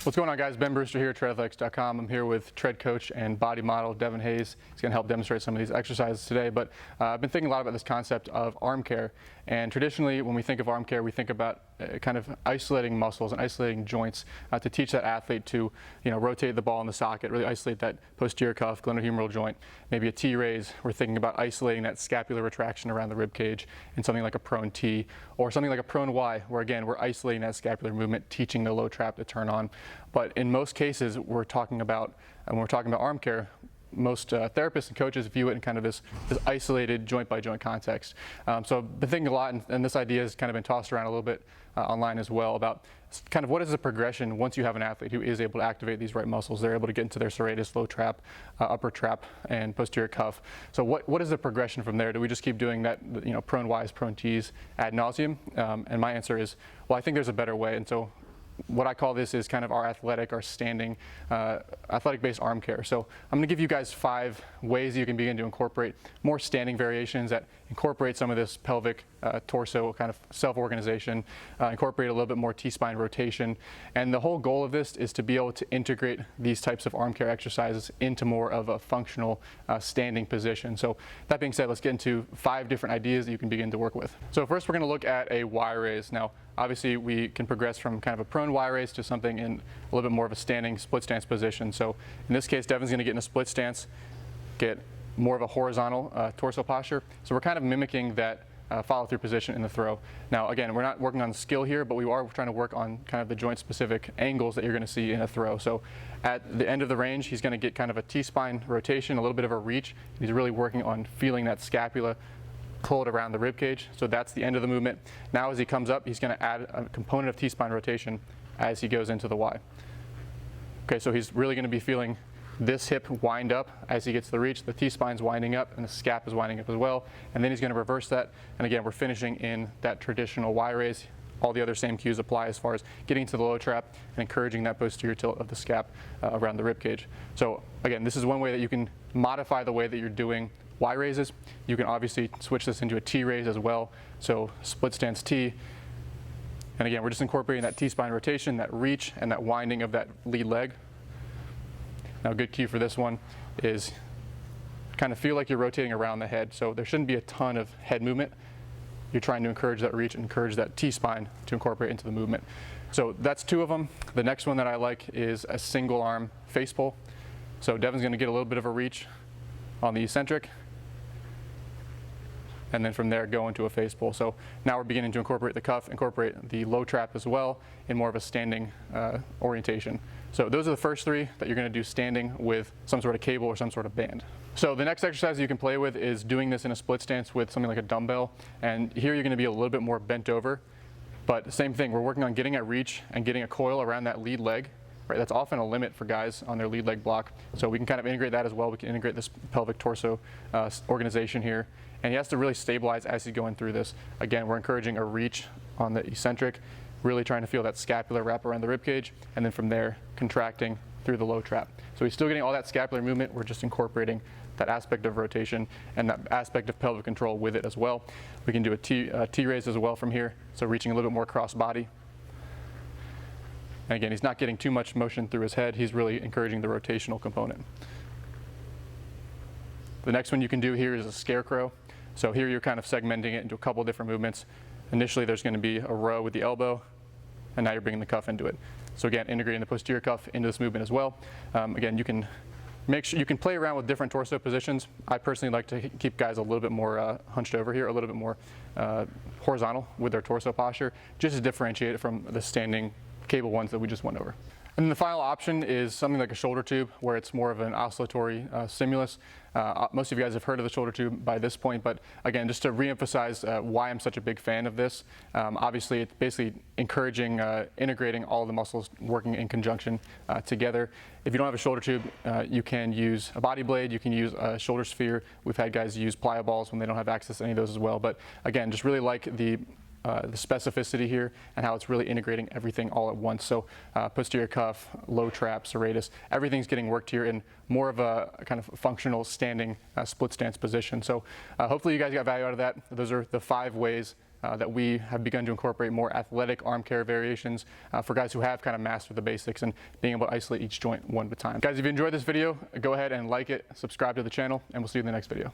What's going on, guys? Ben Brewster here at treadathletics.com. I'm here with tread coach and body model Devin Hayes. He's going to help demonstrate some of these exercises today, but I've been thinking a lot about this concept of arm care. And traditionally, when we think of arm care, we think about kind of isolating muscles and isolating joints to teach that athlete to, rotate the ball in the socket, really isolate that posterior cuff, glenohumeral joint. Maybe a T-raise, we're thinking about isolating that scapular retraction around the rib cage in something like a prone T, or something like a prone Y, where again, we're isolating that scapular movement, teaching the low trap to turn on. But in most cases, when we're talking about arm care, most therapists and coaches view it in kind of this isolated joint-by-joint context. So I've been thinking a lot, and this idea has kind of been tossed around a little bit online as well, about kind of what is the progression once you have an athlete who is able to activate these right muscles. They're able to get into their serratus, low trap, upper trap, and posterior cuff. So what is the progression from there? Do we just keep doing that, prone Ys, prone Ts ad nauseum? And my answer is, well, I think there's a better way. And so what I call this is kind of our standing, athletic-based arm care. So I'm going to give you guys 5 ways you can begin to incorporate more standing variations that incorporate some of this pelvic, torso kind of self-organization, incorporate a little bit more T-spine rotation. And the whole goal of this is to be able to integrate these types of arm care exercises into more of a functional standing position. So that being said, let's get into 5 different ideas that you can begin to work with. So first, we're going to look at a Y raise. Now, obviously, we can progress from kind of a prone Y raise to something in a little bit more of a standing split stance position. So in this case, Devin's going to get in a split stance, get more of a horizontal torso posture. So we're kind of mimicking that follow-through position in the throw. Now, again, we're not working on skill here, but we are trying to work on kind of the joint-specific angles that you're going to see in a throw. So at the end of the range, he's going to get kind of a T-spine rotation, a little bit of a reach. He's really working on feeling that scapula pulled around the rib cage. So that's the end of the movement. Now as he comes up, he's going to add a component of T-spine rotation as he goes into the Y. Okay, so he's really going to be feeling this hip wind up as he gets the reach. The T-spine's winding up and the scap is winding up as well. And then he's going to reverse that. And again, we're finishing in that traditional Y raise. All the other same cues apply as far as getting to the low trap and encouraging that posterior tilt of the scap around the rib cage. So again, this is one way that you can modify the way that you're doing Y raises. You can obviously switch this into a T raise as well. So split stance T. And again, we're just incorporating that T-spine rotation, that reach, and that winding of that lead leg. Now, a good cue for this one is kind of feel like you're rotating around the head. So there shouldn't be a ton of head movement. You're trying to encourage that reach and encourage that T-spine to incorporate into the movement. So that's 2 of them. The next one that I like is a single arm face pull. So Devin's going to get a little bit of a reach on the eccentric, and then from there go into a face pull. So now we're beginning to incorporate the cuff, incorporate the low trap as well in more of a standing orientation. So those are the first 3 that you're going to do standing with some sort of cable or some sort of band. So the next exercise you can play with is doing this in a split stance with something like a dumbbell. And here you're going to be a little bit more bent over, but same thing, we're working on getting at reach and getting a coil around that lead leg. Right, that's often a limit for guys on their lead leg block. So we can kind of integrate that as well. We can integrate this pelvic torso organization here. And he has to really stabilize as he's going through this. Again, we're encouraging a reach on the eccentric, really trying to feel that scapular wrap around the rib cage, and then from there, contracting through the low trap. So he's still getting all that scapular movement. We're just incorporating that aspect of rotation and that aspect of pelvic control with it as well. We can do a T-raise as well from here. So reaching a little bit more cross body. And again, he's not getting too much motion through his head. He's really encouraging the rotational component. The next one you can do here is a scarecrow. So here you're kind of segmenting it into a couple different movements. Initially, there's going to be a row with the elbow, and now you're bringing the cuff into it. So again, integrating the posterior cuff into this movement as well. Again, you can make sure you can play around with different torso positions. I personally like to keep guys a little bit more hunched over here, a little bit more horizontal with their torso posture, just to differentiate it from the standing cable ones that we just went over. And then the final option is something like a shoulder tube, where it's more of an oscillatory stimulus. Most of you guys have heard of the shoulder tube by this point, but again, just to reemphasize why I'm such a big fan of this, obviously it's basically encouraging integrating all of the muscles working in conjunction together. If you don't have a shoulder tube, you can use a body blade, you can use a shoulder sphere. We've had guys use plyo balls when they don't have access to any of those as well. But again, just really like the specificity here and how it's really integrating everything all at once. So posterior cuff, low trap, serratus, everything's getting worked here in more of a kind of functional standing split stance position. So hopefully you guys got value out of that. Those are the 5 ways that we have begun to incorporate more athletic arm care variations for guys who have kind of mastered the basics and being able to isolate each joint one at a time. Guys, if you enjoyed this video, go ahead and like it, subscribe to the channel, and we'll see you in the next video.